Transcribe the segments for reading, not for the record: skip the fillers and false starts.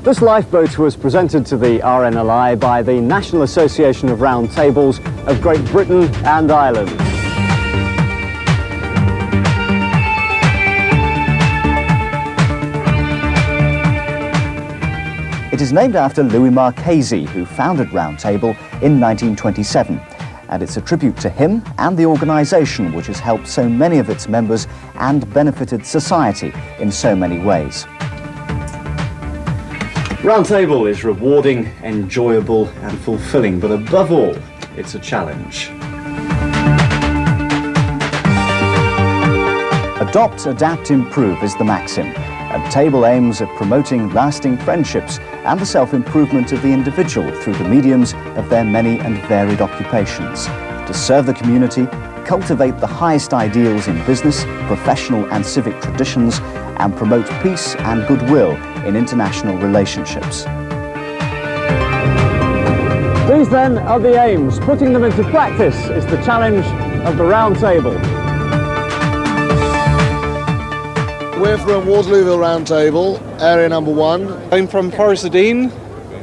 This lifeboat was presented to the RNLI by the National Association of Round Tables of Great Britain and Ireland. It is named after Louis Marchese, who founded Round Table in 1927. And it's a tribute to him and the organisation which has helped so many of its members and benefited society in so many ways. Round Table is rewarding, enjoyable and fulfilling, but above all, it's a challenge. Adopt, adapt, improve is the maxim. And Table aims at promoting lasting friendships and the self-improvement of the individual through the mediums of their many and varied occupations. To serve the community, cultivate the highest ideals in business, professional and civic traditions, and promote peace and goodwill in international relationships. These then are the aims. Putting them into practice is the challenge of the Round Table. We're from Waterlooville Round Table, area number 1. I'm from Forest of Dean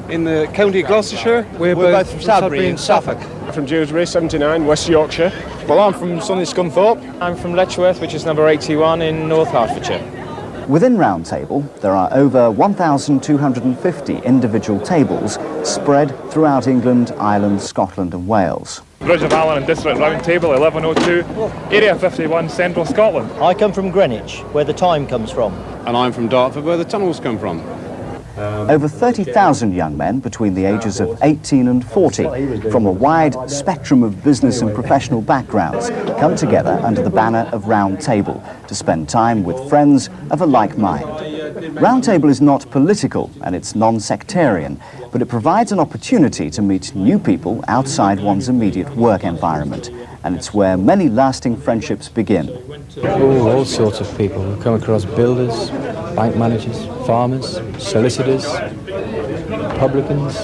in the county of Gloucestershire. We're both from Sudbury in Suffolk. From Dewsbury, 79, West Yorkshire. Well, I'm from sunny Scunthorpe. I'm from Letchworth, which is number 81 in North Hertfordshire. Within Round Table, there are over 1,250 individual tables spread throughout England, Ireland, Scotland and Wales. Bridge of Allen and District Round Table, 1102, Area 51, Central Scotland. I come from Greenwich, where the time comes from. And I'm from Dartford, where the tunnels come from. Over 30,000 young men between the ages of 18 and 40 from a wide spectrum of business and professional backgrounds come together under the banner of Round Table to spend time with friends of a like mind. Round Table is not political and it's non-sectarian, but it provides an opportunity to meet new people outside one's immediate work environment, and it's where many lasting friendships begin. All sorts of people. We've come across builders, bank managers, farmers, solicitors, publicans,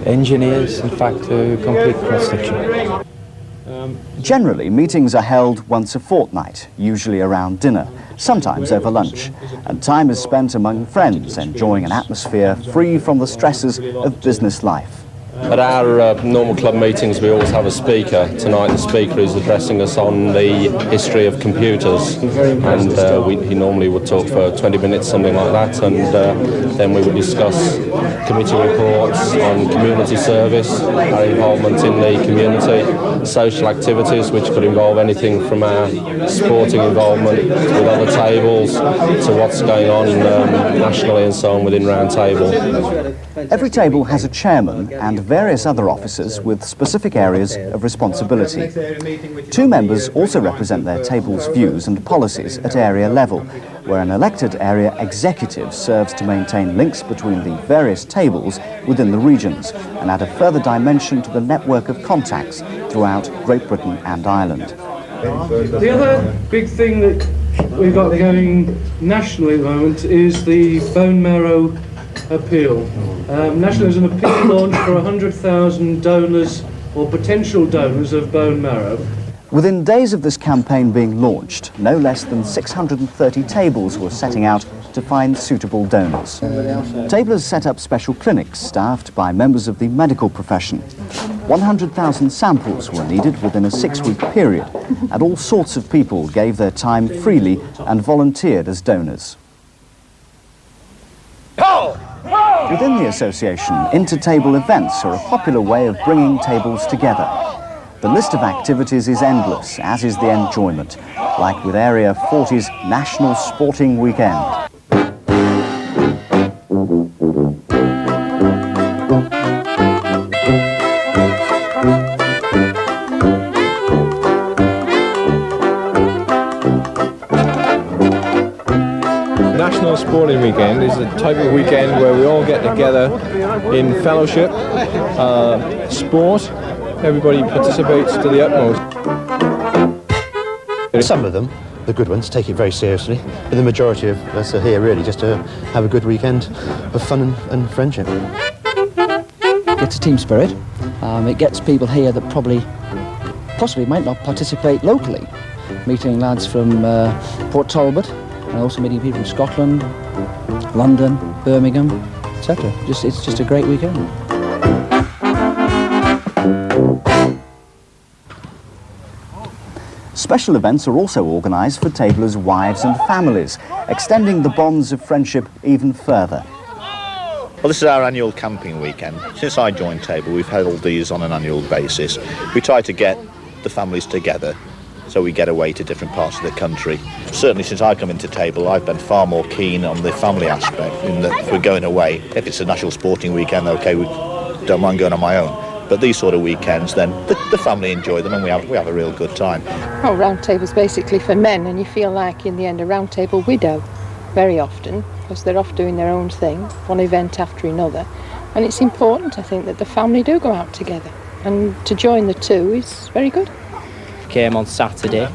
engineers, in fact, a complete cross-section. Generally, meetings are held once a fortnight, usually around dinner, sometimes over lunch, and time is spent among friends, enjoying an atmosphere free from the stresses of business life. At our normal club meetings we always have a speaker. Tonight the speaker is addressing us on the history of computers, and he normally would talk for 20 minutes, something like that, and then we would discuss committee reports on community service, our involvement in the community, social activities which could involve anything from our sporting involvement with other tables to what's going on nationally and so on within Round Table. Every table has a chairman and various other officers with specific areas of responsibility. Two members also represent their table's views and policies at area level, where an elected area executive serves to maintain links between the various tables within the regions and add a further dimension to the network of contacts throughout Great Britain and Ireland. The other big thing that we've got going nationally at the moment is the bone marrow appeal. Nationally, there's an appeal launched for 100,000 donors or potential donors of bone marrow. Within days of this campaign being launched, no less than 630 tables were setting out to find suitable donors. Tablers set up special clinics staffed by members of the medical profession. 100,000 samples were needed within a 6-week period, and all sorts of people gave their time freely and volunteered as donors. Within the association, inter-table events are a popular way of bringing tables together. The list of activities is endless, as is the enjoyment, like with Area 40's National Sporting Weekend. National Sporting Weekend is a type of weekend where we all get together in fellowship, sport. Everybody participates to the utmost. Some of them, the good ones, take it very seriously, but the majority of us are here really just to have a good weekend of fun and friendship. It's a team spirit. It gets people here that possibly might not participate locally. Meeting lads from Port Talbot, and also meeting people from Scotland, London, Birmingham. etc. It's just a great weekend. Special events are also organised for tablers' wives and families, extending the bonds of friendship even further. Well, this is our annual camping weekend. Since I joined Table, we've held these on an annual basis. We try to get the families together so we get away to different parts of the country. Certainly since I come into Table, I've been far more keen on the family aspect in that if we're going away. If it's a national sporting weekend, okay, we don't mind going on my own. But these sort of weekends, then the family enjoy them and we have a real good time. Oh, round table's basically for men, and you feel like in the end a round table widow very often, because they're off doing their own thing, one event after another. And it's important, I think, that the family do go out together. And to join the two is very good. Came on Saturday.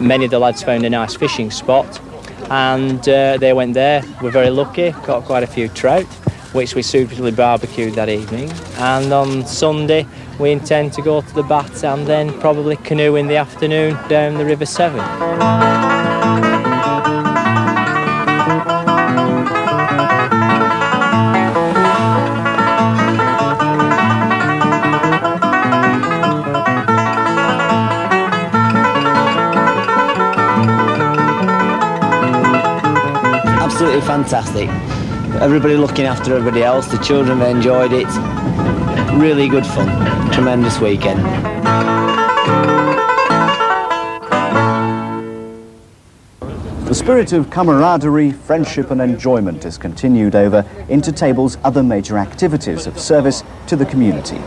Many of the lads found a nice fishing spot, and they went there. We're very lucky, caught quite a few trout, which we suitably barbecued that evening. And on Sunday, we intend to go to the Bat and then probably canoe in the afternoon down the River Severn. Absolutely fantastic. Everybody looking after everybody else, the children enjoyed it. Really good fun. Tremendous weekend. The spirit of camaraderie, friendship and enjoyment is continued over into Table's other major activities of service to the community.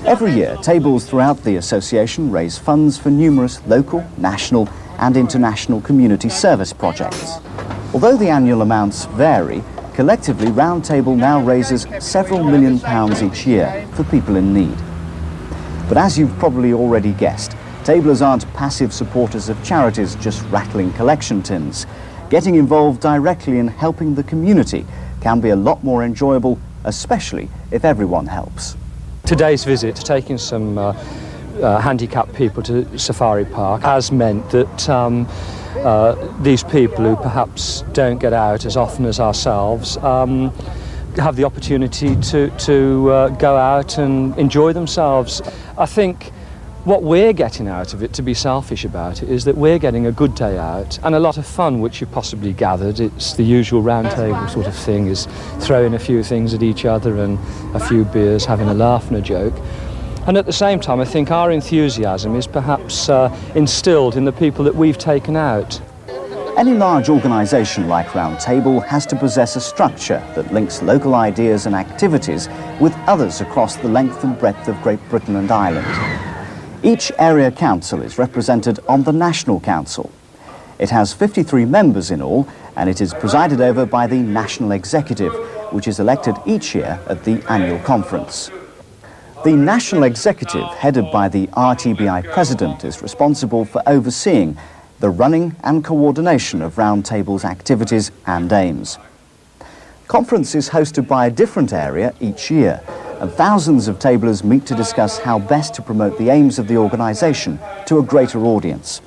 Every year, tables throughout the association raise funds for numerous local, national and international community service projects. Although the annual amounts vary, collectively Round Table now raises several £1 million each year for people in need. But as you've probably already guessed, tablers aren't passive supporters of charities just rattling collection tins. Getting involved directly in helping the community can be a lot more enjoyable, especially if everyone helps. Today's visit, taking some handicapped people to Safari Park, has meant that these people who perhaps don't get out as often as ourselves have the opportunity to go out and enjoy themselves. I think what we're getting out of it, to be selfish about it, is that we're getting a good day out and a lot of fun, which you possibly gathered. It's the usual round table sort of thing, is throwing a few things at each other and a few beers, having a laugh and a joke. And at the same time, I think our enthusiasm is perhaps instilled in the people that we've taken out. Any large organisation like Round Table has to possess a structure that links local ideas and activities with others across the length and breadth of Great Britain and Ireland. Each area council is represented on the National Council. It has 53 members in all, and it is presided over by the National Executive, which is elected each year at the annual conference. The National Executive, headed by the RTBI President, is responsible for overseeing the running and coordination of Round Table's activities and aims. Conference is hosted by a different area each year, and thousands of tablers meet to discuss how best to promote the aims of the organisation to a greater audience.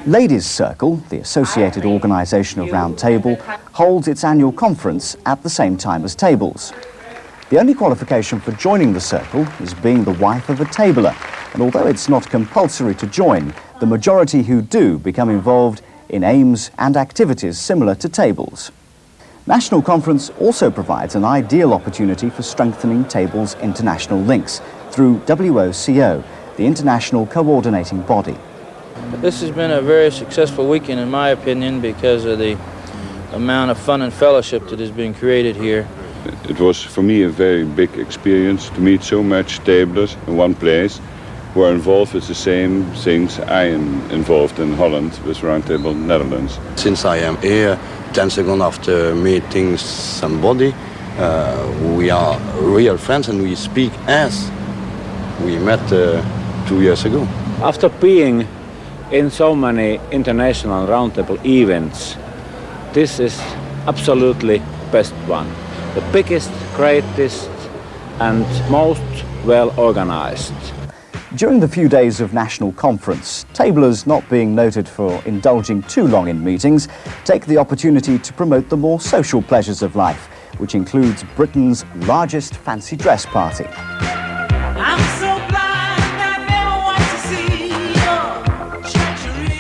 Ladies' Circle, the associated organisation of Round Table, holds its annual conference at the same time as tables. The only qualification for joining the circle is being the wife of a tabler, and although it's not compulsory to join, the majority who do become involved in aims and activities similar to tables. National Conference also provides an ideal opportunity for strengthening Table's international links through WOCO, the international coordinating body. This has been a very successful weekend in my opinion because of the amount of fun and fellowship that has been created here. It was for me a very big experience to meet so much tablers in one place who are involved with the same things I am involved in Holland with Round Table Netherlands. Since I am here 10 seconds after meeting somebody, we are real friends and we speak as we met 2 years ago. After being in so many international roundtable events, this is absolutely best one. The biggest, greatest and most well organized. During the few days of National Conference, tablers, not being noted for indulging too long in meetings, take the opportunity to promote the more social pleasures of life, which includes Britain's largest fancy dress party. I'm so blind, I never want to see your treachery.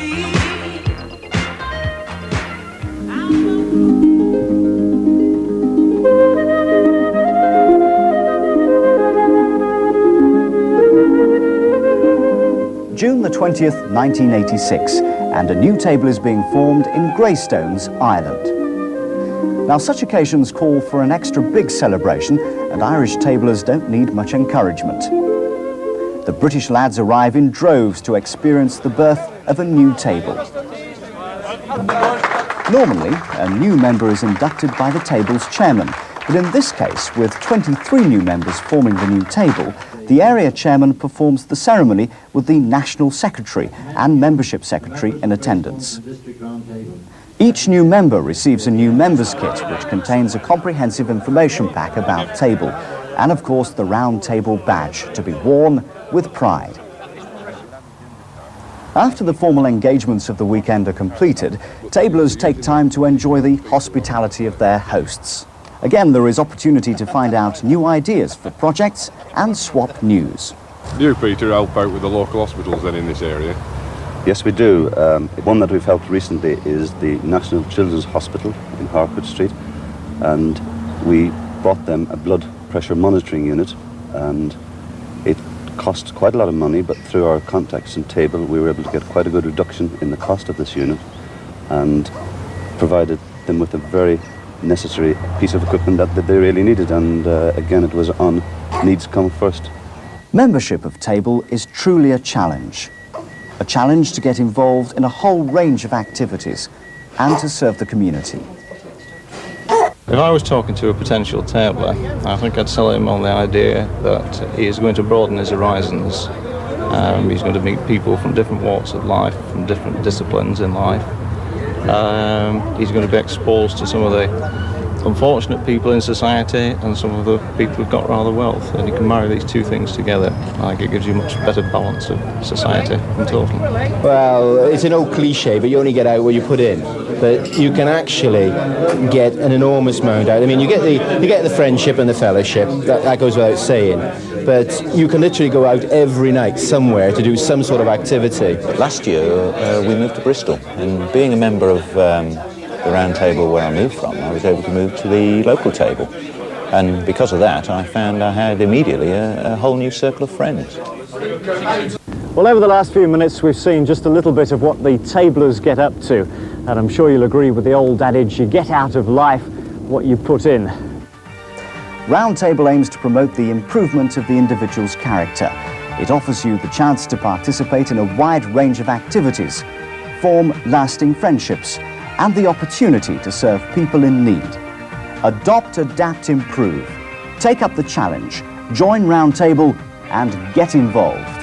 June the 20th, 1986, and a new table is being formed in Greystones, Ireland. Now, such occasions call for an extra big celebration, and Irish tablers don't need much encouragement. The British lads arrive in droves to experience the birth of a new table. Normally, a new member is inducted by the table's chairman, but in this case, with 23 new members forming the new table, the area chairman performs the ceremony with the National Secretary and Membership Secretary in attendance. Each new member receives a new member's kit, which contains a comprehensive information pack about table, and of course the Round Table badge, to be worn with pride. After the formal engagements of the weekend are completed, tablers take time to enjoy the hospitality of their hosts. Again, there is opportunity to find out new ideas for projects and swap news. Do you, Peter, help out with the local hospitals then in this area? Yes, we do. One that we've helped recently is the National Children's Hospital in Harcourt Street, and we bought them a blood pressure monitoring unit, and it cost quite a lot of money, but through our contacts and table we were able to get quite a good reduction in the cost of this unit and provided them with a very necessary piece of equipment that they really needed, and again it was on needs come first. Membership of Table is truly a challenge to get involved in a whole range of activities and to serve the community. If I was talking to a potential tabler, I think I'd sell him on the idea that he is going to broaden his horizons. He's going to meet people from different walks of life, from different disciplines in life. He's going to be exposed to some of the unfortunate people in society and some of the people who've got rather wealth, and you can marry these two things together. I think it gives you a much better balance of society in total. Well, it's an old cliche, but you only get out what you put in. But you can actually get an enormous amount out. I mean, you get the friendship and the fellowship, that goes without saying. But you can literally go out every night somewhere to do some sort of activity. Last year we moved to Bristol, and being a member of the Round Table where I moved from, I was able to move to the local table. And because of that, I found I had immediately a whole new circle of friends. Well, over the last few minutes we've seen just a little bit of what the tablers get up to, and I'm sure you'll agree with the old adage, you get out of life what you put in. Round Table aims to promote the improvement of the individual's character. It offers you the chance to participate in a wide range of activities, form lasting friendships, and the opportunity to serve people in need. Adopt, adapt, improve. Take up the challenge, join Round Table, and get involved.